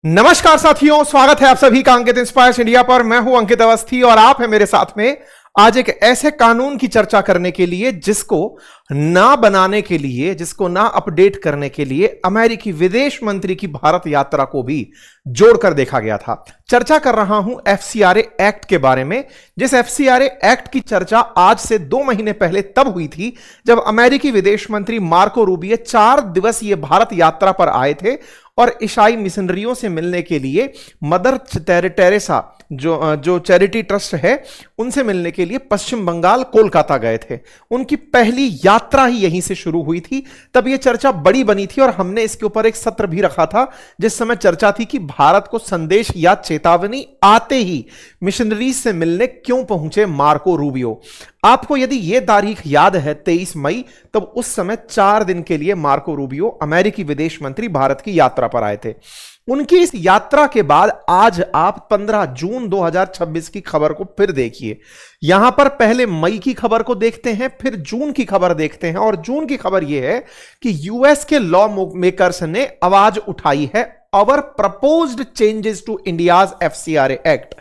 नमस्कार साथियों, स्वागत है आप सभी का अंकित इंस्पायर्स इंडिया पर। मैं हूं अंकित अवस्थी और आप हैं मेरे साथ में आज एक ऐसे कानून की चर्चा करने के लिए जिसको ना बनाने के लिए, जिसको ना अपडेट करने के लिए अमेरिकी विदेश मंत्री की भारत यात्रा को भी जोड़कर देखा गया था। चर्चा कर रहा हूं एफसीआरए एक्ट के बारे में, जिस एफसीआरए एक्ट की चर्चा आज से 2 महीने पहले तब हुई थी जब अमेरिकी विदेश मंत्री मार्को रूबियो 4 दिवसीय भारत यात्रा पर आए थे और ईसाई मिशनरियों से मिलने के लिए मदर टेरेसा जो चैरिटी ट्रस्ट है उनसे मिलने के लिए पश्चिम बंगाल कोलकाता गए थे। उनकी पहली यात्रा ही यहीं से शुरू हुई थी। तब यह चर्चा बड़ी बनी थी और हमने इसके ऊपर एक सत्र भी रखा था जिस समय चर्चा थी कि भारत को संदेश या चेतावनी आते ही मिशनरीज से मिलने क्यों पहुंचे मार्को रूबियो। आपको यदि यह तारीख याद है 23 मई, तब उस समय 4 दिन के लिए मार्को रूबियो अमेरिकी विदेश मंत्री भारत की यात्रा पर आए थे। उनकी इस यात्रा के बाद आज आप 15 जून 2026 की खबर को फिर देखिए। यहां पर पहले मई की खबर को देखते हैं, फिर जून की खबर देखते हैं और जून की खबर यह है कि यूएस के लॉ मेकर्स ने आवाज उठाई है, our proposed changes to India's FCRA act.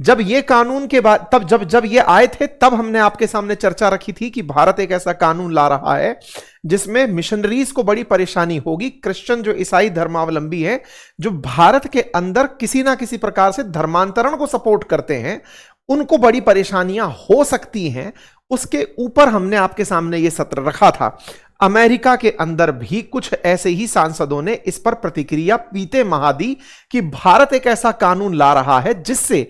जब ये कानून के बाद जब ये आए थे तब हमने आपके सामने चर्चा रखी थी कि भारत एक ऐसा कानून ला रहा है जिसमें मिशनरीज को बड़ी परेशानी होगी। क्रिश्चियन जो ईसाई धर्मावलंबी हैं, जो भारत के अंदर किसी ना किसी प्रकार से धर्मांतरण को सपोर्ट करते हैं, उनको बड़ी परेशानियां हो सकती हैं। उसके ऊपर हमने आपके सामने यह सत्र रखा था। अमेरिका के अंदर भी कुछ ऐसे ही सांसदों ने इस पर प्रतिक्रिया बीते माह दी कि भारत एक ऐसा कानून ला रहा है जिससे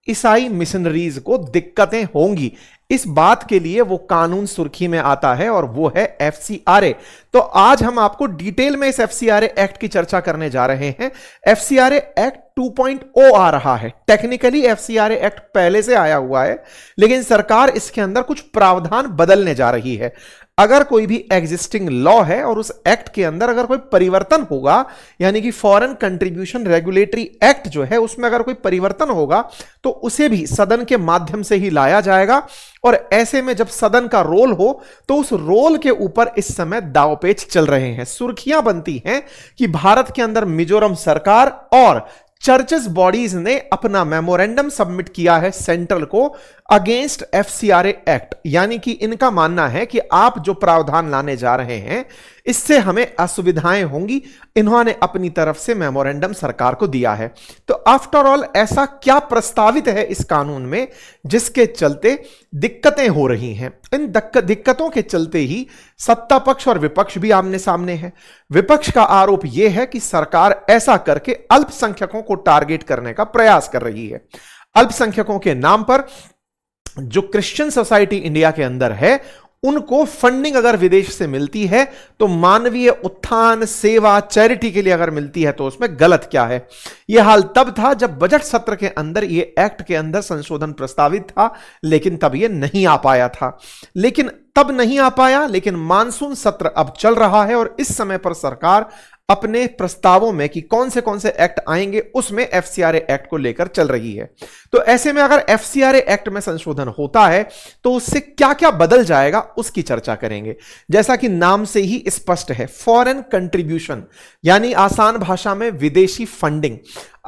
ईसाई मिशनरीज को दिक्कतें होंगी। इस बात के लिए वो कानून सुर्खी में आता है और वो है एफसीआरए। तो आज हम आपको डिटेल में इस एफसीआरए एक्ट की चर्चा करने जा रहे हैं। एफसीआरए एक्ट 2.0 आ रहा है। टेक्निकली एफसीआरए एक्ट पहले से आया हुआ है, लेकिन सरकार इसके अंदर कुछ प्रावधान बदलने जा रही है। अगर कोई भी एग्जिस्टिंग लॉ है और उस एक्ट के अंदर अगर कोई परिवर्तन होगा, यानी कि फॉरेन कंट्रीब्यूशन रेगुलेटरी एक्ट जो है उसमें अगर कोई परिवर्तन होगा तो उसे भी सदन के माध्यम से ही लाया जाएगा। और ऐसे में जब सदन का रोल हो तो उस रोल के ऊपर इस समय दांवपेच चल रहे हैं। सुर्खियां बनती हैं कि भारत के अंदर मिजोरम सरकार और चर्चेस बॉडीज ने अपना मेमोरेंडम सबमिट किया है सेंट्रल को अगेंस्ट एफसीआरए एक्ट। यानी कि इनका मानना है कि आप जो प्रावधान लाने जा रहे हैं इससे हमें असुविधाएं होंगी। इन्होंने अपनी तरफ से मेमोरेंडम सरकार को दिया है। तो आफ्टर ऑल ऐसा क्या प्रस्तावित है इस कानून में जिसके चलते दिक्कतें हो रही हैं? इन दिक्कतों के चलते ही सत्ता पक्ष और विपक्ष भी आमने सामने है। विपक्ष का आरोप यह है कि सरकार ऐसा करके अल्पसंख्यकों को टारगेट करने का प्रयास कर रही है। अल्पसंख्यकों के नाम पर जो क्रिश्चियन सोसाइटी इंडिया के अंदर है उनको फंडिंग अगर विदेश से मिलती है तो मानवीय उत्थान, सेवा, चैरिटी के लिए अगर मिलती है तो उसमें गलत क्या है? यह हाल तब था जब बजट सत्र के अंदर यह एक्ट के अंदर संशोधन प्रस्तावित था, लेकिन तब यह नहीं आ पाया। लेकिन मानसून सत्र अब चल रहा है और इस समय पर सरकार अपने प्रस्तावों में कि कौन से एक्ट आएंगे उसमें एफसीआरए एक्ट को लेकर चल रही है। तो ऐसे में अगर एफसीआरए एक्ट में संशोधन होता है तो उससे क्या क्या बदल जाएगा उसकी चर्चा करेंगे। जैसा कि नाम से ही स्पष्ट है, फॉरेन कंट्रीब्यूशन यानी आसान भाषा में विदेशी फंडिंग।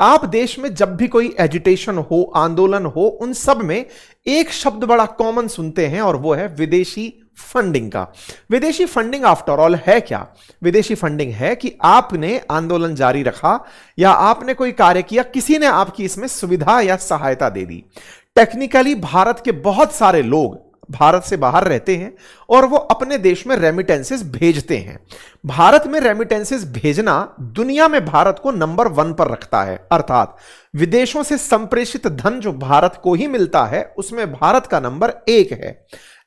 आप देश में जब भी कोई एजिटेशन हो, आंदोलन हो, उन सब में एक शब्द बड़ा कॉमन सुनते हैं और वो है विदेशी फंडिंग का। विदेशी फंडिंग आफ्टर ऑल है क्या? विदेशी फंडिंग है कि आपने आंदोलन जारी रखा या आपने कोई कार्य किया, किसी ने आपकी इसमें सुविधा या सहायता दे दी। टेक्निकली भारत के बहुत सारे लोग भारत से बाहर रहते हैं और वो अपने देश में रेमिटेंसेस भेजते हैं। भारत में रेमिटेंसेस भेजना दुनिया में भारत को नंबर 1 पर रखता है। अर्थात विदेशों से संप्रेषित धन जो भारत को ही मिलता है उसमें भारत का नंबर 1 है।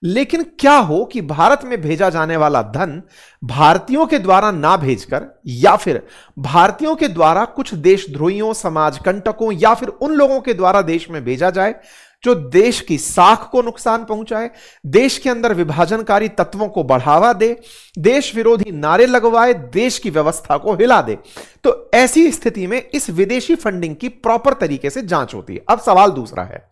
लेकिन क्या हो कि भारत में भेजा जाने वाला धन भारतीयों के द्वारा ना भेजकर या फिर भारतीयों के द्वारा कुछ देशद्रोहियों, समाज कंटकों या फिर उन लोगों के द्वारा देश में भेजा जाए जो देश की साख को नुकसान पहुंचाए, देश के अंदर विभाजनकारी तत्वों को बढ़ावा दे, देश विरोधी नारे लगवाए, देश की व्यवस्था को हिला दे। तो ऐसी स्थिति में इस विदेशी फंडिंग की प्रॉपर तरीके से जांच होती है। अब सवाल दूसरा है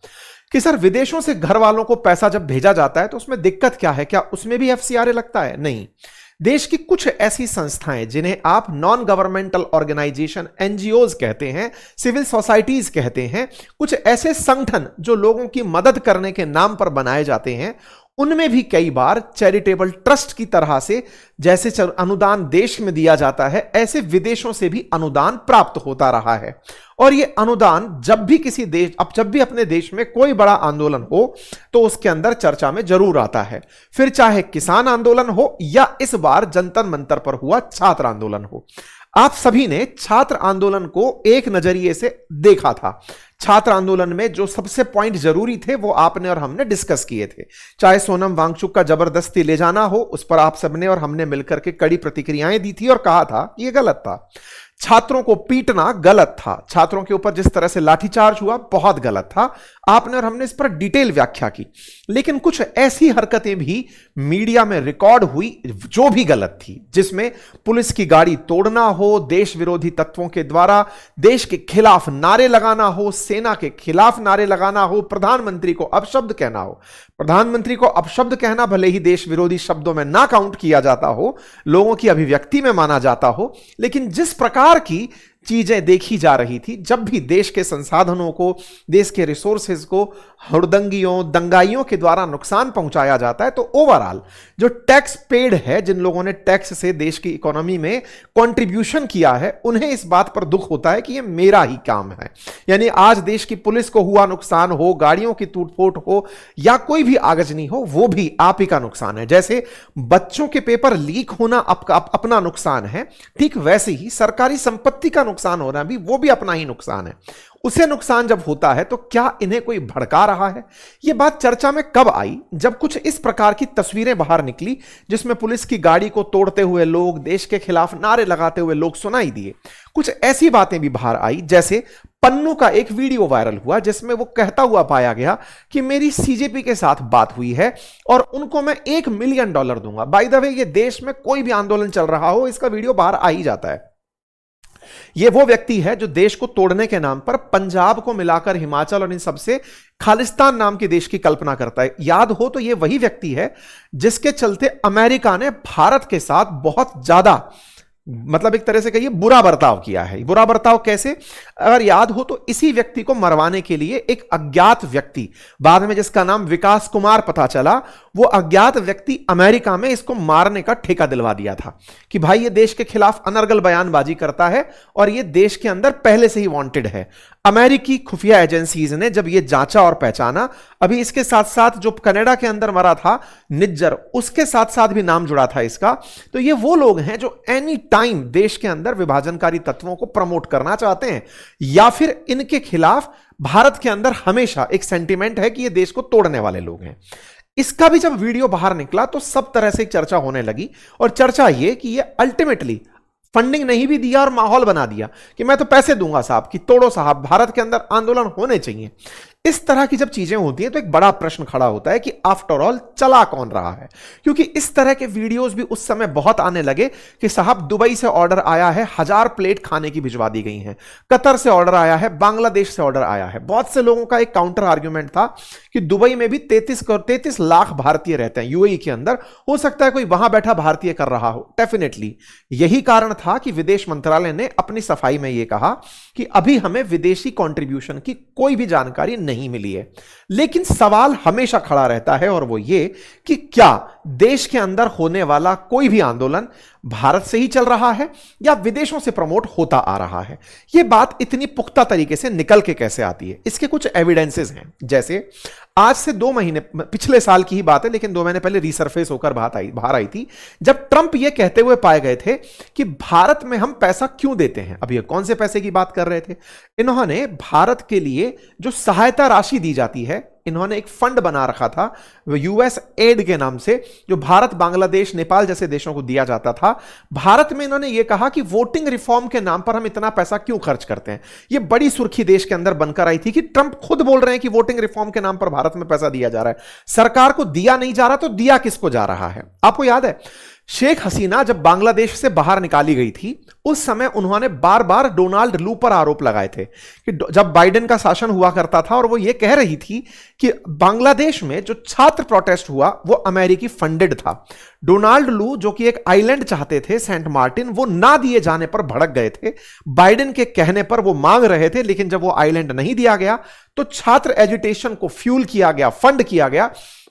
कि सर विदेशों से घर वालों को पैसा जब भेजा जाता है तो उसमें दिक्कत क्या है? क्या उसमें भी एफसीआरए लगता है? नहीं। देश की कुछ ऐसी संस्थाएं जिन्हें आप नॉन गवर्नमेंटल ऑर्गेनाइजेशन एनजीओज कहते हैं, सिविल सोसाइटीज कहते हैं, कुछ ऐसे संगठन जो लोगों की मदद करने के नाम पर बनाए जाते हैं, उनमें भी कई बार चैरिटेबल ट्रस्ट की तरह से जैसे अनुदान देश में दिया जाता है, ऐसे विदेशों से भी अनुदान प्राप्त होता रहा है। और ये अनुदान जब भी किसी देश, अब जब भी अपने देश में कोई बड़ा आंदोलन हो तो उसके अंदर चर्चा में जरूर आता है, फिर चाहे किसान आंदोलन हो या इस बार जंतर मंतर पर हुआ छात्र आंदोलन हो। आप सभी ने छात्र आंदोलन को एक नजरिए से देखा था। छात्र आंदोलन में जो सबसे पॉइंट जरूरी थे वो आपने और हमने डिस्कस किए थे। चाहे सोनम वांगचुक का जबरदस्ती ले जाना हो, उस पर आप सबने और हमने मिलकर के कड़ी प्रतिक्रियाएं दी थी और कहा था यह गलत था। छात्रों को पीटना गलत था, छात्रों के ऊपर जिस तरह से लाठीचार्ज हुआ बहुत गलत था। आपने और हमने इस पर डिटेल व्याख्या की। लेकिन कुछ ऐसी हरकतें भी मीडिया में रिकॉर्ड हुई जो भी गलत थी, जिसमें पुलिस की गाड़ी तोड़ना हो, देश विरोधी तत्वों के द्वारा देश के खिलाफ नारे लगाना हो, सेना के खिलाफ नारे लगाना हो, प्रधानमंत्री को अपशब्द कहना हो। प्रधानमंत्री को अपशब्द कहना भले ही देश विरोधी शब्दों में ना काउंट किया जाता हो, लोगों की अभिव्यक्ति में माना जाता हो, लेकिन जिस प्रकार की चीजें देखी जा रही थी, जब भी देश के संसाधनों को, देश के रिसोर्सेज को हुड़दंगियों, दंगाइयों के द्वारा नुकसान पहुंचाया जाता है, तो ओवरऑल जो टैक्स पेड है, जिन लोगों ने टैक्स से देश की इकोनॉमी में कंट्रीब्यूशन किया है, उन्हें इस बात पर दुख होता है कि यह मेरा ही काम है। यानी आज देश की पुलिस को हुआ नुकसान हो, गाड़ियों की टूट-फूट हो या कोई भी आगजनी हो, वो भी आप ही का नुकसान है। जैसे बच्चों के पेपर लीक होना अपना नुकसान है, ठीक वैसे ही सरकारी संपत्ति का नुकसान होना भी वो भी अपना ही नुकसान है। उसे नुकसान जब होता है तो क्या इन्हें कोई भड़का रहा है? यह बात चर्चा में कब आई? जब कुछ इस प्रकार की तस्वीरें बाहर निकली जिसमें पुलिस की गाड़ी को तोड़ते हुए लोग, देश के खिलाफ नारे लगाते हुए लोग सुनाई दिए। कुछ ऐसी बातें भी बाहर आई, जैसे पन्नू का एक वीडियो वायरल हुआ जिसमें वो कहता हुआ पाया गया कि मेरी सीजेपी के साथ बात हुई है और उनको मैं $1 मिलियन दूंगा। बाय द वे, ये देश में कोई भी आंदोलन चल रहा हो, इसका वीडियो बाहर आ ही जाता है। यह वो व्यक्ति है जो देश को तोड़ने के नाम पर पंजाब को मिलाकर हिमाचल और इन सबसे खालिस्तान नाम के देश की कल्पना करता है। याद हो तो यह वही व्यक्ति है जिसके चलते अमेरिका ने भारत के साथ बहुत ज्यादा, मतलब एक तरह से कहिए बुरा बर्ताव किया है। बुरा बर्ताव कैसे? अगर याद हो तो इसी व्यक्ति को मरवाने के लिए एक अज्ञात व्यक्ति, बाद में जिसका नाम विकास कुमार पता चला, वो अज्ञात व्यक्ति अमेरिका में इसको मारने का ठेका दिलवा दिया था कि भाई ये देश के खिलाफ अनर्गल बयानबाजी करता है और ये देश के अंदर पहले से ही वांटेड है। अमेरिकी खुफिया एजेंसीज ने जब ये जांचा और पहचाना, अभी इसके साथ साथ जो कनाडा के अंदर मरा था निज्जर, उसके साथ साथ भी नाम जुड़ा था इसका, तो ये वो लोग हैं जो एनी टाइम देश के अंदर विभाजनकारी तत्वों को प्रमोट करना चाहते हैं, या फिर इनके खिलाफ भारत के अंदर हमेशा एक सेंटिमेंट है कि ये देश को तोड़ने वाले लोग हैं। इसका भी जब वीडियो बाहर निकला तो सब तरह से चर्चा होने लगी, और चर्चा ये कि ये अल्टीमेटली फंडिंग नहीं भी दिया और माहौल बना दिया कि मैं तो पैसे दूंगा साहब, कि तोड़ो साहब, भारत के अंदर आंदोलन होने चाहिए। इस तरह की जब चीजें होती हैं तो एक बड़ा प्रश्न खड़ा होता है कि आफ्टर ऑल चला कौन रहा है, क्योंकि इस तरह के वीडियोस भी उस समय बहुत आने लगे कि साहब दुबई से ऑर्डर आया है, 1000 प्लेट खाने की भिजवा दी गई हैं, कतर से ऑर्डर आया है, बांग्लादेश से ऑर्डर आया है। बहुत से लोगों का एक काउंटर आर्ग्यूमेंट था कि दुबई में भी 33 लाख भारतीय रहते हैं यूएई के अंदर, हो सकता है कोई वहां बैठा भारतीय कर रहा हो। डेफिनेटली यही कारण था कि विदेश मंत्रालय ने अपनी सफाई में यह कहा कि अभी हमें विदेशी कंट्रीब्यूशन की कोई भी जानकारी नहीं मिली है। लेकिन सवाल हमेशा खड़ा रहता है, और वो ये कि क्या देश के अंदर होने वाला कोई भी आंदोलन भारत से ही चल रहा है या विदेशों से प्रमोट होता आ रहा है? यह बात इतनी पुख्ता तरीके से निकल के कैसे आती है? इसके कुछ एविडेंसेस हैं। जैसे आज से 2 महीने, पिछले साल की ही बात है, लेकिन 2 महीने पहले रिसरफेस होकर बाहर आई थी, जब ट्रंप यह कहते हुए पाए गए थे कि भारत में हम पैसा क्यों देते हैं। अब ये कौन से पैसे की बात कर रहे थे? इन्होंने भारत के लिए जो सहायता राशि दी जाती है, इन्होंने एक फंड बना रखा था यूएस एड के नाम से, जो भारत, बांग्लादेश, नेपाल जैसे देशों को दिया जाता था। भारत में इन्होंने यह कहा कि वोटिंग रिफॉर्म के नाम पर हम इतना पैसा क्यों खर्च करते हैं। यह बड़ी सुर्खी देश के अंदर बनकर आई थी कि ट्रंप खुद बोल रहे हैं कि वोटिंग रिफॉर्म के नाम पर भारत में पैसा दिया जा रहा है। सरकार को दिया नहीं जा रहा तो दिया किसको जा रहा है? आपको याद है शेख हसीना जब बांग्लादेश से बाहर निकाली गई थी उस समय उन्होंने बार बार डोनाल्ड लू पर आरोप लगाए थे कि जब बाइडेन का शासन हुआ करता था और वो ये कह रही थी कि बांग्लादेश में जो छात्र प्रोटेस्ट हुआ वो अमेरिकी फंडेड था। डोनाल्ड लू जो कि एक आइलैंड चाहते थे सेंट मार्टिन, वो ना दिए जाने पर भड़क गए थे। बाइडेन के कहने पर वो मांग रहे थे, लेकिन जब वो आइलैंड नहीं दिया गया तो छात्र एजुटेशन को फ्यूल किया गया, फंड किया गया,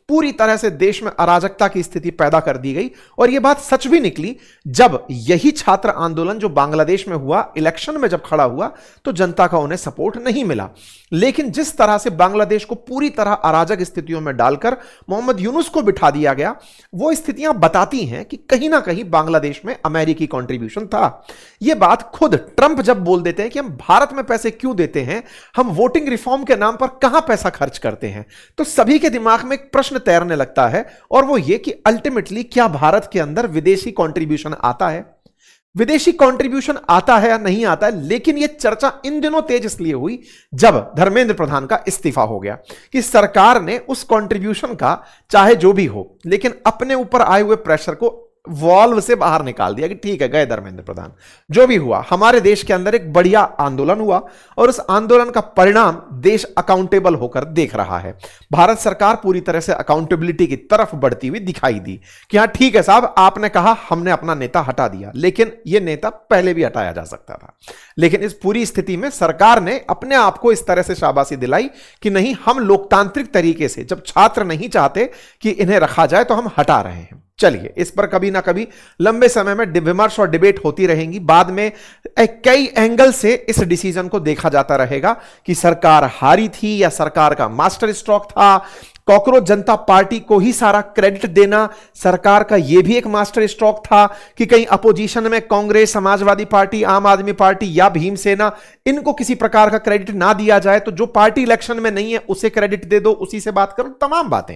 पूरी तरह से देश में अराजकता की स्थिति पैदा कर दी गई। और यह बात सच भी निकली जब यही छात्र आंदोलन जो बांग्लादेश में हुआ, इलेक्शन में जब खड़ा हुआ तो जनता का उन्हें सपोर्ट नहीं मिला। लेकिन जिस तरह से बांग्लादेश को पूरी तरह अराजक स्थितियों में डालकर मोहम्मद यूनुस को बिठा दिया गया, वो स्थितियां बताती हैं कि कहीं ना कहीं बांग्लादेश में अमेरिकी कंट्रीब्यूशन था। यह बात खुद ट्रंप जब बोल देते हैं कि हम भारत में पैसे क्यों देते हैं, हम वोटिंग रिफॉर्म के नाम पर कहां पैसा खर्च करते हैं, तो सभी के दिमाग में एक प्रश्न तैरने लगता है, और वो ये कि अल्टीमेटली क्या भारत के अंदर विदेशी कंट्रीब्यूशन आता है, विदेशी कंट्रीब्यूशन आता है या नहीं आता है। लेकिन यह चर्चा इन दिनों तेज इसलिए हुई जब धर्मेंद्र प्रधान का इस्तीफा हो गया कि सरकार ने उस कंट्रीब्यूशन का चाहे जो भी हो, लेकिन अपने ऊपर आए हुए प्रेशर को वॉल्व से बाहर निकाल दिया कि ठीक है, गए धर्मेंद्र प्रधान। जो भी हुआ, हमारे देश के अंदर एक बढ़िया आंदोलन हुआ और उस आंदोलन का परिणाम देश अकाउंटेबल होकर देख रहा है। भारत सरकार पूरी तरह से अकाउंटेबिलिटी की तरफ बढ़ती हुई दिखाई दी कि हाँ ठीक है साहब, आपने कहा, हमने अपना नेता हटा दिया, लेकिन यह नेता पहले भी हटाया जा सकता था। लेकिन इस पूरी स्थिति में सरकार ने अपने आप को इस तरह से शाबाशी दिलाई कि नहीं, हम लोकतांत्रिक तरीके से, जब छात्र नहीं चाहते कि इन्हें रखा जाए तो हम हटा रहे हैं। चलिए, इस पर कभी ना कभी लंबे समय में विमर्श और डिबेट होती रहेंगी। बाद में कई एंगल से इस डिसीजन को देखा जाता रहेगा कि सरकार हारी थी या सरकार का मास्टर स्ट्रोक था। कॉकरोच जनता पार्टी को ही सारा क्रेडिट देना सरकार का यह भी एक मास्टर स्ट्रोक था कि कहीं अपोजिशन में कांग्रेस, समाजवादी पार्टी, आम आदमी पार्टी या भीमसेना, इनको किसी प्रकार का क्रेडिट ना दिया जाए, तो जो पार्टी इलेक्शन में नहीं है उसे क्रेडिट दे दो, उसी से बात करो, तमाम बातें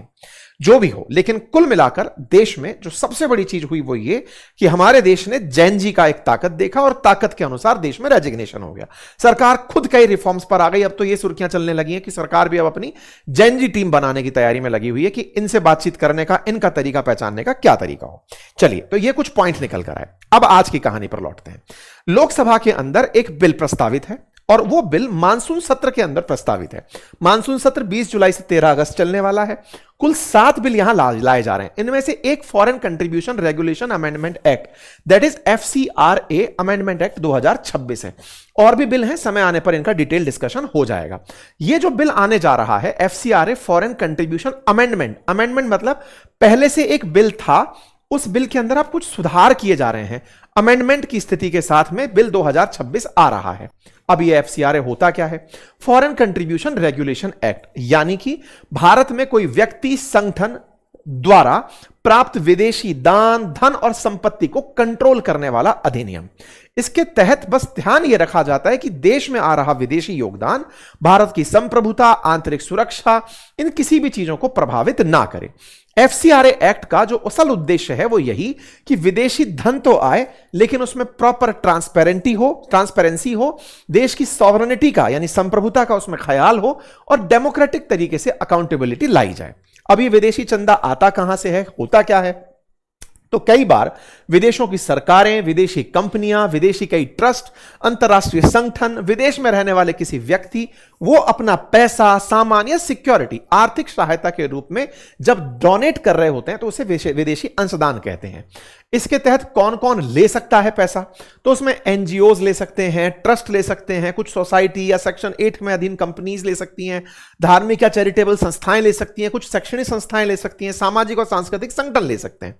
जो भी हो। लेकिन कुल मिलाकर देश में जो सबसे बड़ी चीज हुई वो ये कि हमारे देश ने जैन जी का एक ताकत देखा और ताकत के अनुसार देश में रेजिग्नेशन हो गया। सरकार खुद कई रिफॉर्म्स पर आ गई। अब तो ये सुर्खियां चलने लगी हैं कि सरकार भी अब अपनी जैन जी टीम बनाने की तैयारी में लगी हुई है कि इनसे बातचीत करने का, इनका तरीका पहचानने का क्या तरीका हो। चलिए, तो ये कुछ पॉइंट निकल कर आए। अब आज की कहानी पर लौटते हैं। लोकसभा के अंदर एक बिल प्रस्तावित है और वो बिल मानसून सत्र के अंदर प्रस्तावित है। मानसून सत्र 20 जुलाई से 13 अगस्त चलने वाला है। कुल 7 बिल यहां लाए जा रहे हैं। इनमें से एक foreign contribution regulation amendment act, that is FCRA amendment act 2026 है। और भी बिल हैं, समय आने पर इनका डिटेल डिस्कशन हो जाएगा। ये जो बिल आने जा रहा है FCRA foreign contribution amendment, amendment मतलब पहले से एक बिल था, उस बिल के अंदर आप कुछ सुधार किए जा रहे हैं। अमेंडमेंट की स्थिति के साथ में बिल 2026 आ रहा है। अब ये FCRA होता क्या है? फॉरेन कंट्रीब्यूशन रेगुलेशन एक्ट, यानी कि भारत में कोई व्यक्ति, संगठन द्वारा प्राप्त विदेशी दान, धन और संपत्ति को कंट्रोल करने वाला अधिनियम। इसके तहत बस ध्यान यह रखा जाता है कि देश में आ रहा विदेशी योगदान भारत की संप्रभुता, आंतरिक सुरक्षा, इन किसी भी चीजों को प्रभावित ना करे। FCRA एक्ट का जो असल उद्देश्य है वो यही कि विदेशी धन तो आए लेकिन उसमें प्रॉपर ट्रांसपेरेंसी हो, देश की सॉवरेनिटी का यानी संप्रभुता का उसमें ख्याल हो और डेमोक्रेटिक तरीके से अकाउंटेबिलिटी लाई जाए। अब ये विदेशी चंदा आता कहां से है, होता क्या है? तो कई बार विदेशों की सरकारें, विदेशी कंपनियां, विदेशी कई ट्रस्ट, अंतरराष्ट्रीय संगठन, विदेश में रहने वाले किसी व्यक्ति, वो अपना पैसा, सामान या सिक्योरिटी आर्थिक सहायता के रूप में जब डोनेट कर रहे होते हैं तो उसे विदेशी अंशदान कहते हैं। इसके तहत कौन कौन ले सकता है पैसा? तो उसमें NGOs ले सकते हैं, ट्रस्ट ले सकते हैं, कुछ सोसाइटी या सेक्शन 8 में अधीन कंपनीज ले सकती हैं, धार्मिक या चैरिटेबल संस्थाएं ले सकती हैं, कुछ शैक्षणिक संस्थाएं ले सकती हैं, सामाजिक और सांस्कृतिक संगठन ले सकते हैं।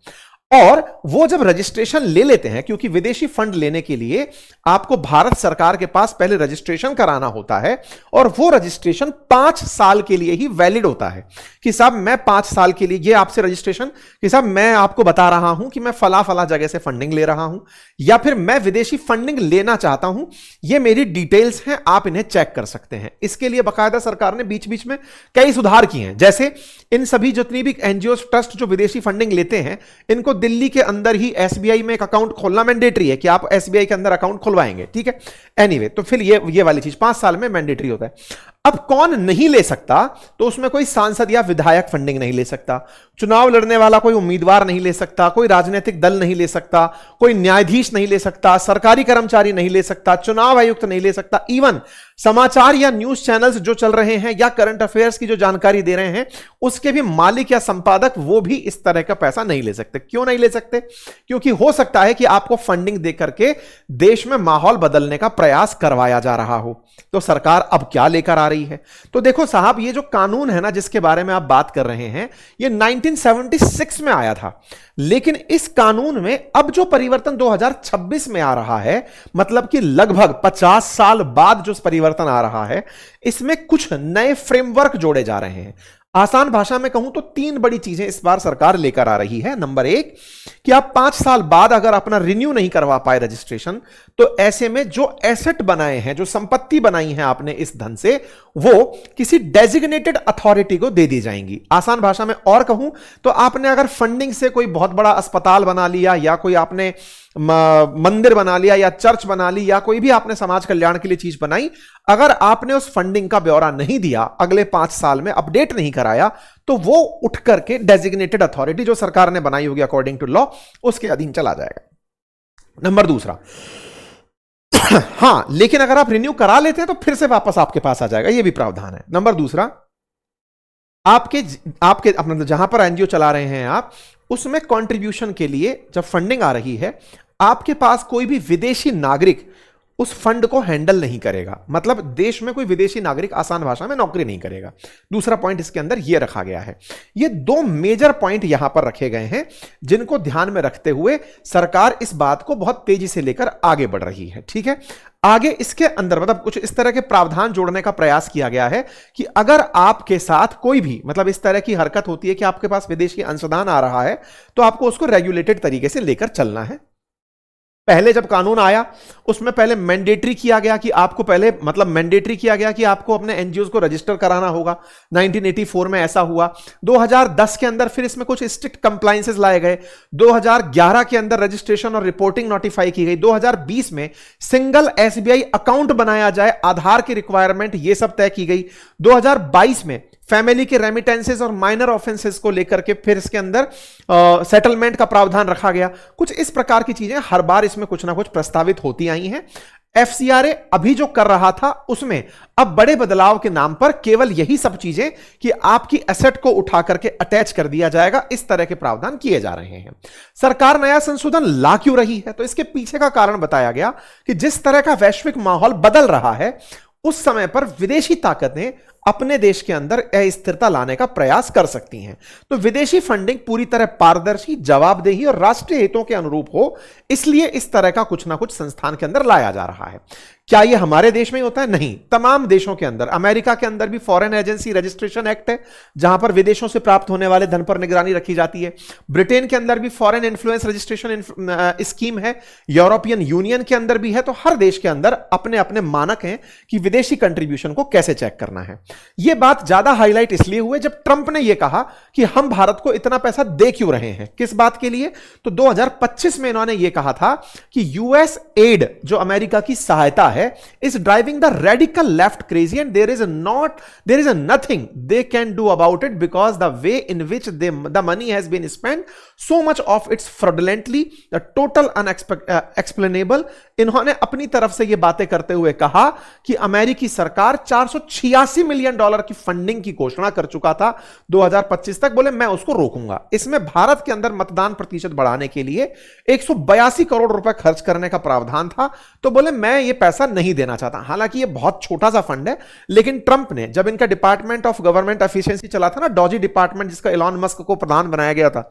और वो जब रजिस्ट्रेशन ले लेते हैं, क्योंकि विदेशी फंड लेने के लिए आपको भारत सरकार के पास पहले रजिस्ट्रेशन कराना होता है और वो रजिस्ट्रेशन 5 साल के लिए ही वैलिड होता है कि साहब मैं 5 साल के लिए ये आपसे रजिस्ट्रेशन कि साहब मैं आपको बता रहा हूं कि मैं फला जगह से फंडिंग ले रहा हूं या फिर मैं विदेशी फंडिंग लेना चाहता हूं, ये मेरी डिटेल्स हैं, आप इन्हें चेक कर सकते हैं। इसके लिए बाकायदा सरकार ने बीच बीच में कई सुधार किए हैं। जैसे इन सभी जितनी भी NGOs, ट्रस्ट जो विदेशी फंडिंग लेते हैं, इनको दिल्ली के अंदर ही SBI में एक अकाउंट खोलना मैंडेटरी है कि आप SBI के अंदर अकाउंट खुलवाएंगे, ठीक है। एनीवे, तो फिर ये वाली चीज 5 साल में मैंडेटरी होता है। अब कौन नहीं ले सकता, तो उसमें कोई सांसद या विधायक फंडिंग नहीं ले सकता, चुनाव लड़ने वाला कोई उम्मीदवार नहीं ले सकता, कोई राजनीतिक दल नहीं ले सकता, कोई न्यायाधीश नहीं ले सकता, सरकारी कर्मचारी नहीं ले सकता, चुनाव आयुक्त नहीं ले सकता, इवन समाचार या न्यूज चैनल्स जो चल रहे हैं या करंट अफेयर्स की जो जानकारी दे रहे हैं उसके भी मालिक या संपादक वो भी इस तरह का पैसा नहीं ले सकते। क्यों नहीं ले सकते? क्योंकि हो सकता है कि आपको फंडिंग दे करके देश में माहौल बदलने का प्रयास करवाया जा रहा हो। तो सरकार अब क्या लेकर आ रही है? तो देखो साहब, ये जो कानून है ना जिसके बारे में आप बात कर रहे हैं, ये 1976 में आया था, लेकिन इस कानून में अब जो परिवर्तन 2026 में आ रहा है, मतलब कि लगभग 50 साल बाद जो परिवर्तन आ रहा है, इसमें कुछ नए फ्रेमवर्क जोड़े जा रहे हैं। आसान भाषा में कहूं तो 3 बड़ी चीजें इस बार सरकार लेकर आ रही है। नंबर 1 कि आप 5 साल बाद अगर अपना रिन्यू नहीं करवा पाए रजिस्ट्रेशन, तो ऐसे में जो एसेट बनाए हैं, जो संपत्ति बनाई है आपने इस धन से, वो किसी डेजिग्नेटेड अथॉरिटी को दे दी जाएंगी। आसान भाषा में और कहूं तो आपने अगर फंडिंग से कोई बहुत बड़ा अस्पताल बना लिया या कोई आपने मंदिर बना लिया या चर्च बना ली या कोई भी आपने समाज कल्याण के लिए चीज बनाई, अगर आपने उस फंडिंग का ब्यौरा नहीं दिया, अगले 5 साल में अपडेट नहीं कराया, तो वो उठ करके डेजिग्नेटेड अथॉरिटी जो सरकार ने बनाई होगी अकॉर्डिंग टू लॉ, उसके अधीन चला जाएगा। नंबर 2 हां, लेकिन अगर आप रिन्यू करा लेते हैं तो फिर से वापस आपके पास आ जाएगा, यह भी प्रावधान है। नंबर 2 आपके अपना जहां पर एनजीओ चला रहे हैं आप, उसमें कंट्रीब्यूशन के लिए जब फंडिंग आ रही है, आपके पास कोई भी विदेशी नागरिक उस फंड को हैंडल नहीं करेगा। मतलब देश में कोई विदेशी नागरिक आसान भाषा में नौकरी नहीं करेगा। दूसरा पॉइंट इसके अंदर यह रखा गया है। ये 2 मेजर पॉइंट यहां पर रखे गए हैं जिनको ध्यान में रखते हुए सरकार इस बात को बहुत तेजी से लेकर आगे बढ़ रही है। ठीक है, आगे इसके अंदर मतलब कुछ इस तरह के प्रावधान जोड़ने का प्रयास किया गया है कि अगर आपके साथ कोई भी मतलब इस तरह की हरकत होती है कि आपके पास विदेशी अंशदान आ रहा है, तो आपको उसको रेगुलेटेड तरीके से लेकर चलना है। पहले जब कानून आया उसमें पहले मैंडेटरी किया गया कि आपको पहले मतलब मैंडेटरी किया गया कि आपको अपने एनजीओज को रजिस्टर कराना होगा। 1984 में ऐसा हुआ। 2010 के अंदर फिर इसमें कुछ स्ट्रिक्ट कंप्लायंसेस लाए गए। 2011 के अंदर रजिस्ट्रेशन और रिपोर्टिंग नोटिफाई की गई। 2020 में सिंगल एसबीआई अकाउंट बनाया जाए, आधार की रिक्वायरमेंट ये सब तय की गई। 2022 में फैमिली के रेमिटेंसेस और माइनर ऑफेंसेस को लेकर के फिर इसके अंदर सेटलमेंट का प्रावधान रखा गया। कुछ इस प्रकार की चीजें हर बार इसमें कुछ ना कुछ प्रस्तावित होती आई हैं। एफसीआरए अभी जो कर रहा था उसमें अब बड़े बदलाव के नाम पर केवल यही सब चीजें कि आपकी एसेट को उठा करके अटैच कर दिया जाएगा, इस तरह के प्रावधान किए जा रहे हैं। सरकार नया संशोधन ला क्यों रही है? तो इसके पीछे का कारण बताया गया कि जिस तरह का वैश्विक माहौल बदल रहा है, उस समय पर विदेशी ताकतें अपने देश के अंदर अस्थिरता लाने का प्रयास कर सकती हैं। तो विदेशी फंडिंग पूरी तरह पारदर्शी, जवाबदेही और राष्ट्रीय हितों के अनुरूप हो, इसलिए इस तरह का कुछ ना कुछ संस्थान के अंदर लाया जा रहा है। क्या यह हमारे देश में ही होता है? नहीं, तमाम देशों के अंदर। अमेरिका के अंदर भी फॉरेन एजेंसी रजिस्ट्रेशन एक्ट है जहां पर विदेशों से प्राप्त होने वाले धन पर निगरानी रखी जाती है। ब्रिटेन के अंदर भी फॉरेन इन्फ्लुएंस रजिस्ट्रेशन स्कीम है। यूरोपियन यूनियन के अंदर भी है। तो हर देश के अंदर अपने अपने मानक हैं कि विदेशी कंट्रीब्यूशन को कैसे चेक करना है। यह बात ज्यादा हाईलाइट इसलिए हुई जब ट्रंप ने यह कहा कि हम भारत को इतना पैसा दे क्यों रहे हैं, किस बात के लिए? तो 2025 में इन्होंने यह कहा था कि यूएस एड जो अमेरिका की सहायता है is driving the radical left crazy and there is nothing they can do about it because the way in which the money has been spent, so much of it's fraudulently, the total unexplainable। इन्होंने अपनी तरफ से ये बातें करते हुए कहा कि अमेरिकी सरकार $486 मिलियन की फंडिंग की घोषणा कर चुका था 2025 तक। बोले मैं उसको रोकूंगा। इसमें भारत के अंदर मतदान प्रतिशत बढ़ाने के लिए 182 करोड़ रुपए खर्च करने का प्रावधान था। तो बोले मैं ये पैसा नहीं देना चाहता। हालांकि ये बहुत छोटा सा फंड है, लेकिन ट्रंप ने जब इनका डिपार्टमेंट ऑफ गवर्नमेंट एफिशिएंसी चला था ना, डॉजी डिपार्टमेंट जिसका एलॉन मस्क को प्रधान बनाया गया था,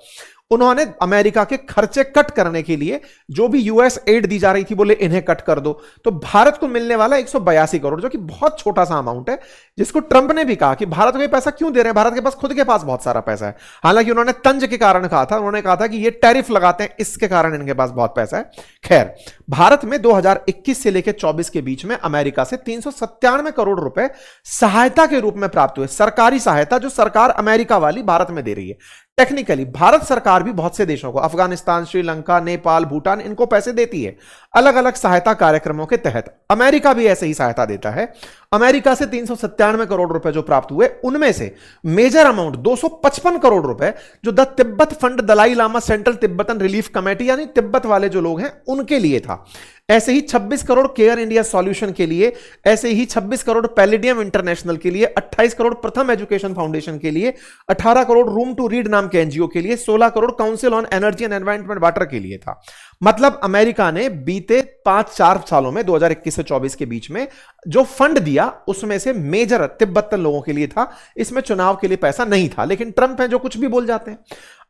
उन्होंने अमेरिका के खर्चे कट करने के लिए जो भी यूएस एड दी जा रही थी, बोले इन्हें कट कर दो। तो भारत को मिलने वाला 182 करोड़, जो कि बहुत छोटा सा अमाउंट है, जिसको ट्रंप ने भी कहा कि भारत को ये पैसा क्यों दे रहे हैं, भारत के पास खुद के पास बहुत सारा पैसा है। हालांकि उन्होंने तंज के कारण कहा था, उन्होंने कहा था कि ये टैरिफ लगाते हैं, इसके कारण इनके पास बहुत पैसा है। खैर, भारत में 2021 से लेकर 24 के बीच में अमेरिका से 397 करोड़ रुपए सहायता के रूप में प्राप्त हुए। सरकारी सहायता जो सरकार अमेरिका वाली भारत में दे रही है। टेक्निकली भारत सरकार भी बहुत से देशों को, अफगानिस्तान, श्रीलंका, नेपाल, भूटान, इनको पैसे देती है अलग अलग सहायता कार्यक्रमों के तहत। अमेरिका भी ऐसे ही सहायता देता है। अमेरिका से 397 करोड़ रुपए जो प्राप्त हुए, उनमें से मेजर अमाउंट 255 करोड़ रुपए जो the Tibet fund Dalai Lama central Tibetan relief committee, यानी तिब्बत वाले जो लोग हैं उनके लिए था। ऐसे ही 26 करोड़ केयर इंडिया सॉल्यूशन के लिए, ऐसे ही 26 करोड़ पैलिडियम इंटरनेशनल के लिए, 28 करोड़ प्रथम एजुकेशन फाउंडेशन के लिए, 18 करोड़ रूम टू रीड नाम के एनजीओ के लिए, 16 crore council on energy and environment water के लिए था। मतलब अमेरिका ने बीते 5-4 सालों में 2021 से 24 के बीच में जो फंड दिया उसमें से मेजर तिब्बतन लोगों के लिए था। इसमें चुनाव के लिए पैसा नहीं था, लेकिन ट्रंप है जो कुछ भी बोल जाते हैं।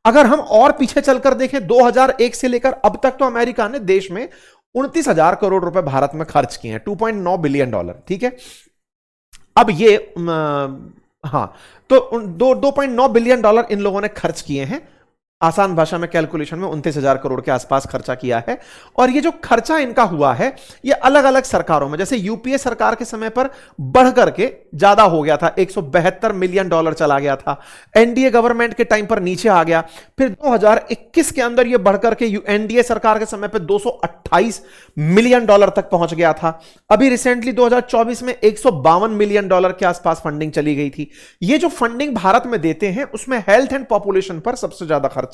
अगर हम और पीछे चलकर देखें 2001 से लेकर अब तक, तो अमेरिका ने देश में 29,000 करोड़ रुपए भारत में खर्च किए हैं, $2.9 बिलियन। ठीक है, अब ये हां, तो 2.9 बिलियन डॉलर इन लोगों ने खर्च किए हैं। आसान भाषा में कैलकुलेशन में 29,000 करोड़ के आसपास खर्चा किया है। और ये जो खर्चा इनका हुआ है ये अलग अलग सरकारों में, जैसे यूपीए सरकार के समय पर बढ़ करके ज्यादा हो गया था, $172 मिलियन चला गया था। एनडीए गवर्नमेंट के टाइम पर नीचे आ गया, फिर 2021 के अंदर ये बढ़कर के एनडीए सरकार के समय पर $228 मिलियन तक पहुंच गया था। अभी रिसेंटली 2024 में $152 मिलियन के आसपास फंडिंग चली गई थी। ये जो फंडिंग भारत में देते हैं उसमें हेल्थ एंड पॉपुलेशन पर सबसे ज्यादा खर्चा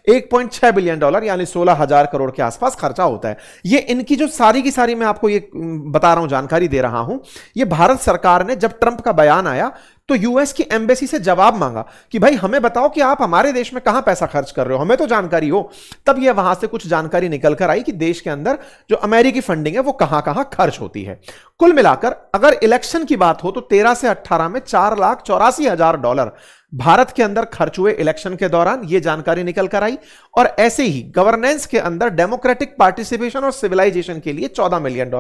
$1.6 बिलियन यानी 16,000 करोड़ के आसपास खर्चा होता है। ये इनकी जो सारी की सारी मैं आपको ये बता रहा हूं, जानकारी दे रहा हूं। ये भारत सरकार ने जब ट्रंप का बयान आया तो यूएस की एम्बेसी से जवाब मांगा कि भाई हमें बताओ कि आप हमारे देश में कहां पैसा खर्च कर रहे हो, हमें तो जानकारी हो। तब ये वहां से कुछ जानकारी निकल कर आई कि देश के अंदर जो अमेरिकी फंडिंग है वो कहां कहां खर्च होती है। कुल मिलाकर अगर इलेक्शन की बात हो तो 13 से 18 में $4,84,000 भारत के अंदर खर्च हुए इलेक्शन के दौरान, यह जानकारी निकल कर आई। और ऐसे ही गवर्नेंस के अंदर डेमोक्रेटिक पार्टिसिपेशन और सिविलाइजेशन के लिए $14 मिलियन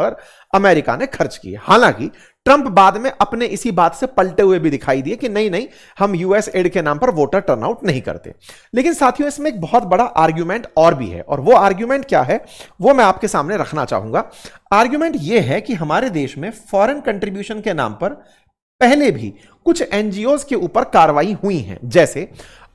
अमेरिका ने खर्च किए। हालांकि ट्रंप बाद में अपने इसी बात से पलटे हुए भी दिखाई दिए कि नहीं नहीं, हम यूएस एड के नाम पर वोटर टर्नआउट नहीं करते। लेकिन साथियों इसमें एक बहुत बड़ा आर्ग्यूमेंट और भी है, और वो आर्ग्यूमेंट क्या है वो मैं आपके सामने रखना चाहूंगा। आर्ग्यूमेंट यह है कि हमारे देश में फॉरेन कंट्रीब्यूशन के नाम पर पहले भी कुछ एनजीओज के ऊपर कार्रवाई हुई है। जैसे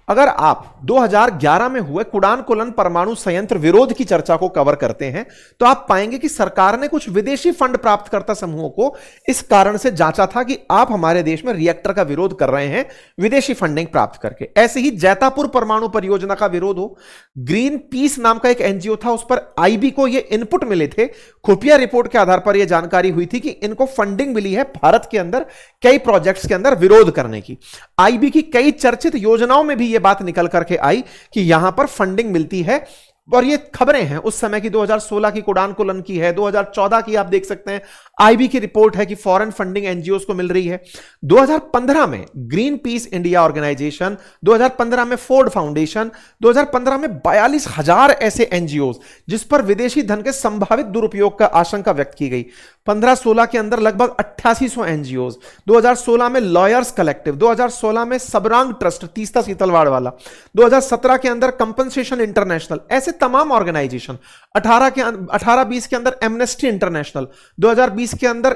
अगर आप 2011 में हुए कुडानकुलन परमाणु संयंत्र विरोध की चर्चा को कवर करते हैं तो आप पाएंगे कि सरकार ने कुछ विदेशी फंड प्राप्तकर्ता समूहों को इस कारण से जांचा था कि आप हमारे देश में रिएक्टर का विरोध कर रहे हैं विदेशी फंडिंग प्राप्त करके। ऐसे ही जैतापुर परमाणु परियोजना का विरोध हो, ग्रीन पीस नाम का एक एनजीओ था, उस पर आईबी को ये इनपुट मिले थे, खुफिया रिपोर्ट के आधार पर यह जानकारी हुई थी कि इनको फंडिंग मिली है भारत के अंदर कई प्रोजेक्ट्स के अंदर विरोध करने की। आईबी की कई चर्चित योजनाओं में भी यह बात निकल करके आई कि यहां पर फंडिंग मिलती है। और ये खबरें हैं उस समय की, 2016 की कुडानकुलन की है, 2014 की आप देख सकते हैं आईबी की रिपोर्ट है कि फॉरेन फंडिंग एनजीओज को मिल रही है। 2015 में ग्रीन पीस इंडिया ऑर्गेनाइजेशन, 2015 में फोर्ड फाउंडेशन, 2015 में 42,000 ऐसे एनजीओज जिस पर विदेशी धन के संभावित दुरुपयोग का आशंका व्यक्त की गई। 15-16 के अंदर लगभग 8800 एनजीओज, 2016 में लॉयर्स कलेक्टिव, 2016 में सबरांग ट्रस्ट तीस्ता सीतलवाड़ वाला, 2017 के अंदर कंपनसेशन इंटरनेशनल, ऐसे तमाम ऑर्गेनाइजेशन, 18-20 के अंदर एमनेस्टी इंटरनेशनल, 2020 के अंदर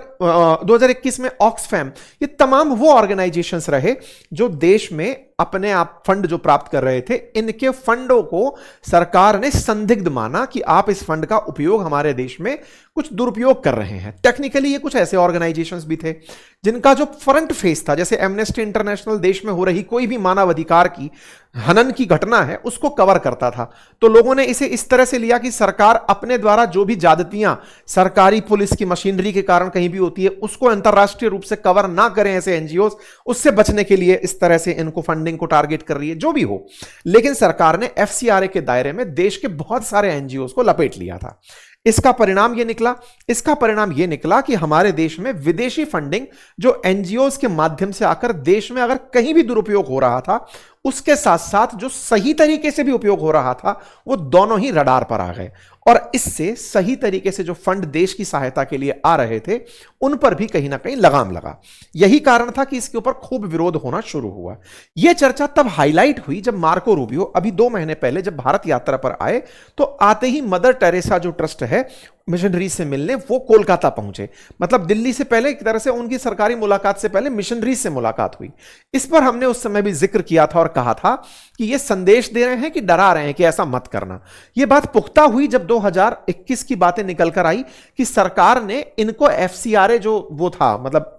2021 में ऑक्सफैम, ये तमाम वो ऑर्गेनाइजेशंस रहे जो देश में अपने आप फंड जो प्राप्त कर रहे थे। इनके फंडों को सरकार ने संदिग्ध माना कि आप इस फंड का उपयोग हमारे देश में कुछ दुरुपयोग कर रहे हैं। टेक्निकली ये कुछ ऐसे ऑर्गेनाइजेशंस भी थे जिनका जो फ्रंट फेस था, जैसे एमनेस्टी इंटरनेशनल देश में हो रही कोई भी मानवाधिकार की हनन की घटना है उसको कवर करता था। तो लोगों ने इसे इस तरह से लिया कि सरकार अपने द्वारा जो भी ज्यादतियां सरकारी पुलिस की मशीनरी के कारण कहीं भी होती है उसको अंतरराष्ट्रीय रूप से कवर ना करें ऐसे एनजीओज, उससे बचने के लिए इस तरह से इनको फंडिंग को टारगेट कर रही है, जो भी हो। लेकिन सरकार ने एफसीआरए के दायरे में देश के बहुत सारे एनजीओज को लपेट लिया था। इसका परिणाम यह निकला कि हमारे देश में विदेशी फंडिंग जो एनजीओज के माध्यम से आकर देश में अगर कहीं भी दुरुपयोग हो रहा था, उसके साथ साथ जो सही तरीके से भी उपयोग हो रहा था, वो दोनों ही रडार पर आ गए। और इससे सही तरीके से जो फंड देश की सहायता के लिए आ रहे थे उन पर भी कहीं ना कहीं लगाम लगा। यही कारण था कि इसके ऊपर खूब विरोध होना शुरू हुआ। यह चर्चा तब हाईलाइट हुई जब मार्को रूबियो अभी 2 महीने पहले जब भारत यात्रा पर आए तो आते ही मदर टेरेसा जो ट्रस्ट है मिशनरीज से मिलने वो कोलकाता पहुंचे। मतलब दिल्ली से पहले एक तरह से उनकी सरकारी मुलाकात से पहले मिशनरीज से मुलाकात हुई। इस पर हमने उस समय भी जिक्र किया था और कहा था कि ये संदेश दे रहे हैं कि डरा रहे हैं कि ऐसा मत करना। ये बात पुख्ता हुई जब 2021 की बातें निकल कर आई कि सरकार ने इनको एफसीआरए जो वो था, मतलब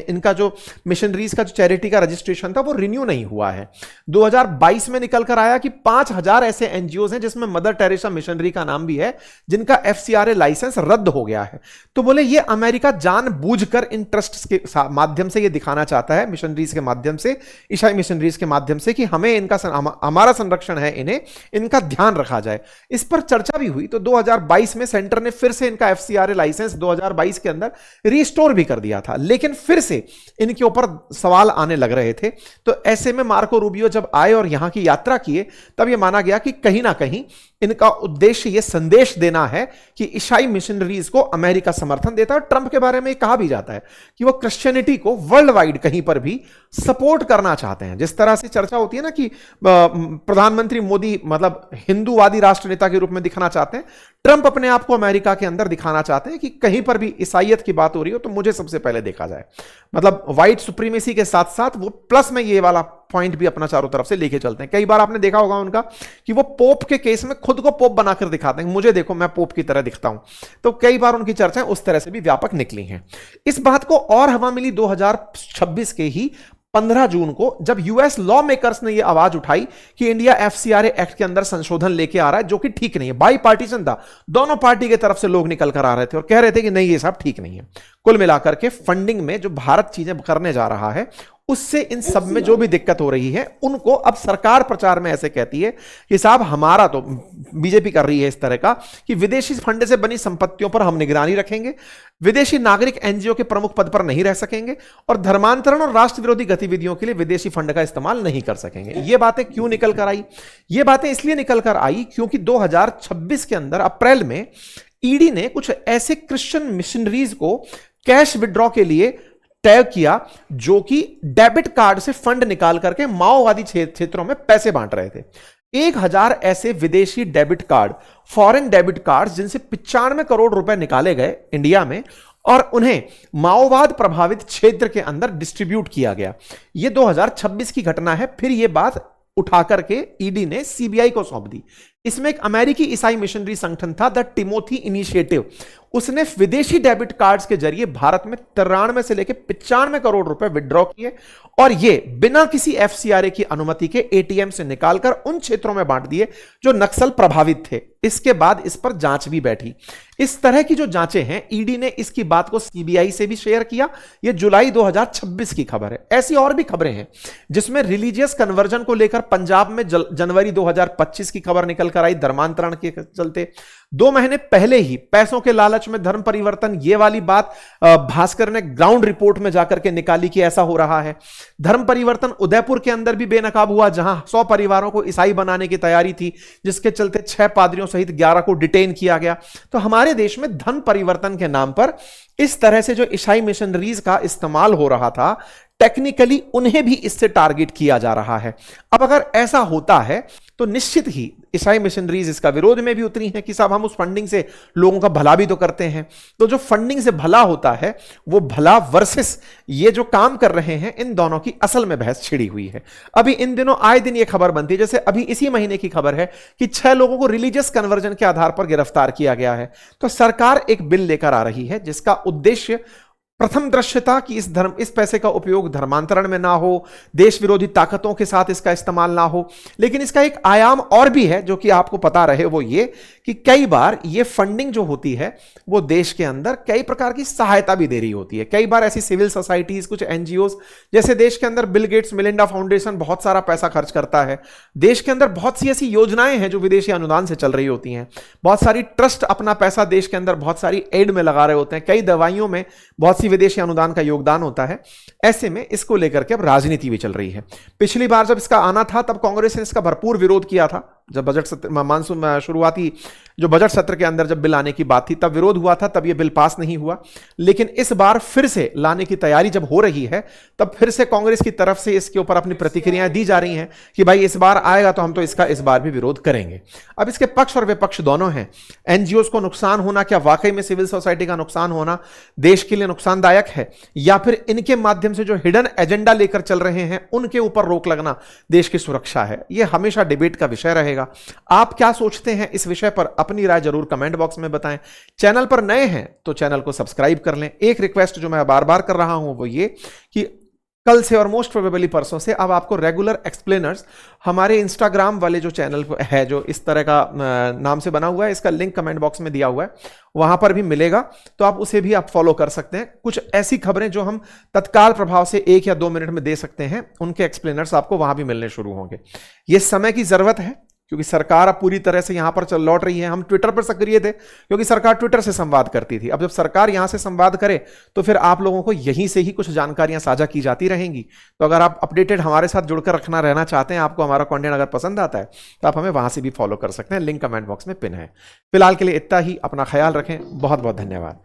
इनका जो मिशनरीज का जो चैरिटी का रजिस्ट्रेशन था वो रिन्यू नहीं हुआ है। 2022 में निकल कर आया कि 5000 ऐसे एनजीओ हैं जिसमें मदर टेरेसा मिशनरी का नाम भी है, जिनका एफसीआरए लाइसेंस रद्द हो गया है। तो बोले ये अमेरिका जानबूझकर इन ट्रस्ट के माध्यम से ये दिखाना चाहता है, मिशनरीज के माध्यम से, ईसाई मिशनरीज के माध्यम से, कि हमें इनका हमारा संरक्षण है, इन्हें इनका ध्यान रखा जाए। इस पर चर्चा भी हुई। तो 2022 में सेंटर ने फिर से इनका एफसीआरए लाइसेंस 2022 के अंदर रिस्टोर भी कर दिया था, लेकिन फिर से इनके ऊपर सवाल आने लग रहे थे। तो ऐसे में मार्को रूबियो जब आए और यहां की यात्रा किए, तब यह माना गया कि कहीं ना कहीं इनका उद्देश्य यह संदेश देना है कि ईसाई मिशनरीज को अमेरिका समर्थन देता है। ट्रंप के बारे में कहा भी जाता है कि वो क्रिश्चियनिटी को वर्ल्ड वाइड कहीं पर भी सपोर्ट करना चाहते हैं। जिस तरह से चर्चा होती है ना कि प्रधानमंत्री मोदी मतलब हिंदूवादी राष्ट्रनेता के रूप में दिखना चाहते हैं, ट्रंप अपने आप को अमेरिका के अंदर दिखाना चाहते हैं कि कहीं पर भी ईसाइयत की बात हो रही हो तो मुझे सबसे पहले देखा जाए। मतलब व्हाइट सुप्रीमेसी के साथ साथ वो प्लस में ये वाला पॉइंट भी अपना चारों तरफ से लेके चलते हैं। कई बार आपने देखा होगा उनका कि वो पोप के केस में खुद को पोप बनाकर दिखाते हैं, मुझे देखो मैं पोप की तरह दिखता हूं। तो कई बार उनकी चर्चाएं उस तरह से भी व्यापक निकली हैं। इस बात को और हवा मिली 2026 के ही 15 जून को, जब यूएस लॉ मेकर्स ने यह आवाज उठाई कि इंडिया एफसीआरए एक्ट के अंदर संशोधन लेके आ रहा है, जो कि ठीक नहीं है। बाई पार्टीशन था, दोनों पार्टी की तरफ से लोग निकल कर आ रहे थे और कह रहे थे कि नहीं ये सब ठीक नहीं है। कुल मिलाकर के फंडिंग में जो भारत चीजें करने जा रहा है, उससे इन सब में जो भी दिक्कत हो रही है, उनको अब सरकार प्रचार में ऐसे कहती है कि साहब हमारा तो बीजेपी कर रही है इस तरह का कि विदेशी फंड से बनी संपत्तियों पर हम निगरानी रखेंगे, विदेशी नागरिक एनजीओ के प्रमुख पद पर नहीं रह सकेंगे और धर्मांतरण और राष्ट्र विरोधी गतिविधियों के लिए विदेशी फंड का इस्तेमाल नहीं कर सकेंगे। ये बातें क्यों निकल कर आई? ये बातें इसलिए निकल कर आई क्योंकि 2026 के अंदर अप्रैल में ईडी ने कुछ ऐसे क्रिश्चियन मिशनरीज को कैश विड्रॉ के लिए टैग किया जो कि डेबिट कार्ड से फंड निकाल करके माओवादी क्षेत्रों में पैसे बांट रहे थे। 1000 ऐसे विदेशी debit card, foreign debit card, जिनसे 95 करोड़ रुपए निकाले गए इंडिया में और उन्हें माओवाद प्रभावित क्षेत्र के अंदर डिस्ट्रीब्यूट किया गया। यह 2026 की घटना है। फिर यह बात उठाकर के ईडी ने सीबीआई को सौंप दी। इसमें एक अमेरिकी ईसाई मिशनरी संगठन था, द टिमोथी इनिशिएटिव। उसने विदेशी डेबिट कार्ड्स के जरिए भारत में 93 से लेकर 95 करोड़ रुपए विड्रॉ किए और ये बिना किसी एफसीआरए की अनुमति के एटीएम से निकालकर उन क्षेत्रों में बांट दिए जो नक्सल प्रभावित थे। इसके बाद इस पर जांच भी बैठी। इस तरह की जो जांचें हैं, ईडी ने इसकी बात को सीबीआई से भी शेयर किया। यह जुलाई 2026 की खबर है। ऐसी और भी खबरें हैं जिसमें रिलीजियस कन्वर्जन को लेकर पंजाब में जनवरी 2025 की खबर निकल कर आई, धर्मांतरण के चलते। 2 महीने पहले ही पैसों के लालच में धर्म परिवर्तन, ये वाली बात भास्कर ने ग्राउंड रिपोर्ट में जाकर के निकाली कि ऐसा हो रहा है। धर्म परिवर्तन उदयपुर के अंदर भी बेनकाब हुआ, जहां 100 परिवारों को ईसाई बनाने की तैयारी थी, जिसके चलते 6 पादरियों सहित 11 को डिटेन किया गया। तो हमारे देश में धर्म परिवर्तन के नाम पर इस तरह से जो ईसाई मिशनरीज का इस्तेमाल हो रहा था, टेक्निकली उन्हें भी इससे टारगेट किया जा रहा है। अब अगर ऐसा होता है तो निश्चित ही ईसाई मिशनरीज इसका विरोध में भी उतरी हैं कि साहब हम उस फंडिंग से लोगों का भला भी तो करते हैं। तो जो फंडिंग से भला होता है वो भला वर्सेस ये जो काम कर रहे हैं, इन दोनों की असल में बहस छिड़ी हुई है। अभी इन दिनों आए दिन ये खबर बनती है, जैसे अभी इसी महीने की खबर है कि 6 लोगों को रिलीजियस कन्वर्जन के आधार पर गिरफ्तार किया गया है। तो सरकार एक बिल लेकर आ रही है जिसका उद्देश्य प्रथम दृश्यता कि इस पैसे का उपयोग धर्मांतरण में ना हो, देश विरोधी ताकतों के साथ इसका इस्तेमाल ना हो। लेकिन इसका एक आयाम और भी है जो कि आपको पता रहे, वो ये कि कई बार ये फंडिंग जो होती है वो देश के अंदर कई प्रकार की सहायता भी दे रही होती है। कई बार ऐसी सिविल सोसाइटीज, कुछ एनजीओज, जैसे देश के अंदर बिल गेट्स मिलिंडा फाउंडेशन बहुत सारा पैसा खर्च करता है। देश के अंदर बहुत सी ऐसी योजनाएं हैं जो विदेशी अनुदान से चल रही होती हैं। बहुत सारी ट्रस्ट अपना पैसा देश के अंदर बहुत सारी एड में लगा रहे होते हैं। कई दवाइयों में बहुत विदेशी अनुदान का योगदान होता है। ऐसे में इसको लेकर के अब राजनीति भी चल रही है। पिछली बार जब इसका आना था तब कांग्रेस ने इसका भरपूर विरोध किया था, जब बजट सत्र मानसून शुरुआती जो बजट सत्र के अंदर जब बिल आने की बात थी तब विरोध हुआ था, तब यह बिल पास नहीं हुआ। लेकिन इस बार फिर से लाने की तैयारी जब हो रही है तब फिर से कांग्रेस की तरफ से इसके ऊपर अपनी प्रतिक्रियाएं दी जा रही हैं कि भाई इस बार आएगा तो हम तो इसका इस बार भी विरोध करेंगे। अब इसके पक्ष और विपक्ष दोनों हैं। एनजीओज को नुकसान होना क्या वाकई में सिविल सोसाइटी का नुकसान होना देश के लिए नुकसानदायक है, या फिर इनके माध्यम से जो हिडन एजेंडा लेकर चल रहे हैं उनके ऊपर रोक लगना देश की सुरक्षा है? यह हमेशा डिबेट का विषय रहेगा। आप क्या सोचते हैं इस विषय पर? अपनी राय जरूर कमेंट बॉक्स में बताएं। चैनल पर नए हैं तो चैनल को सब्सक्राइब कर लें। एक रिक्वेस्ट जो मैं बार बार कर रहा हूं वो ये कि कल से और मोस्ट प्रोबेबली परसों से अब आपको रेगुलर एक्सप्लेनर्स हमारे इंस्टाग्राम वाले जो चैनल है जो इस तरह का नाम से बना हुआ है, इसका लिंक कमेंट बॉक्स में दिया हुआ है, वहां पर भी मिलेगा, तो आप उसे भी आप फॉलो कर सकते हैं। कुछ ऐसी खबरें जो हम तत्काल प्रभाव से 1 या 2 मिनट में दे सकते हैं उनके एक्सप्लेनर्स आपको वहां भी मिलने शुरू होंगे। यह समय की जरूरत है क्योंकि सरकार अब पूरी तरह से यहां पर चल लौट रही है। हम ट्विटर पर सक्रिय थे क्योंकि सरकार ट्विटर से संवाद करती थी। अब जब सरकार यहां से संवाद करे तो फिर आप लोगों को यहीं से ही कुछ जानकारियां साझा की जाती रहेंगी। तो अगर आप अपडेटेड हमारे साथ जुड़कर रहना चाहते हैं, आपको हमारा कंटेंट अगर पसंद आता है तो आप हमें वहां से भी फॉलो कर सकते हैं। लिंक कमेंट बॉक्स में पिन है। फिलहाल के लिए इतना ही। अपना ख्याल रखें। बहुत बहुत धन्यवाद।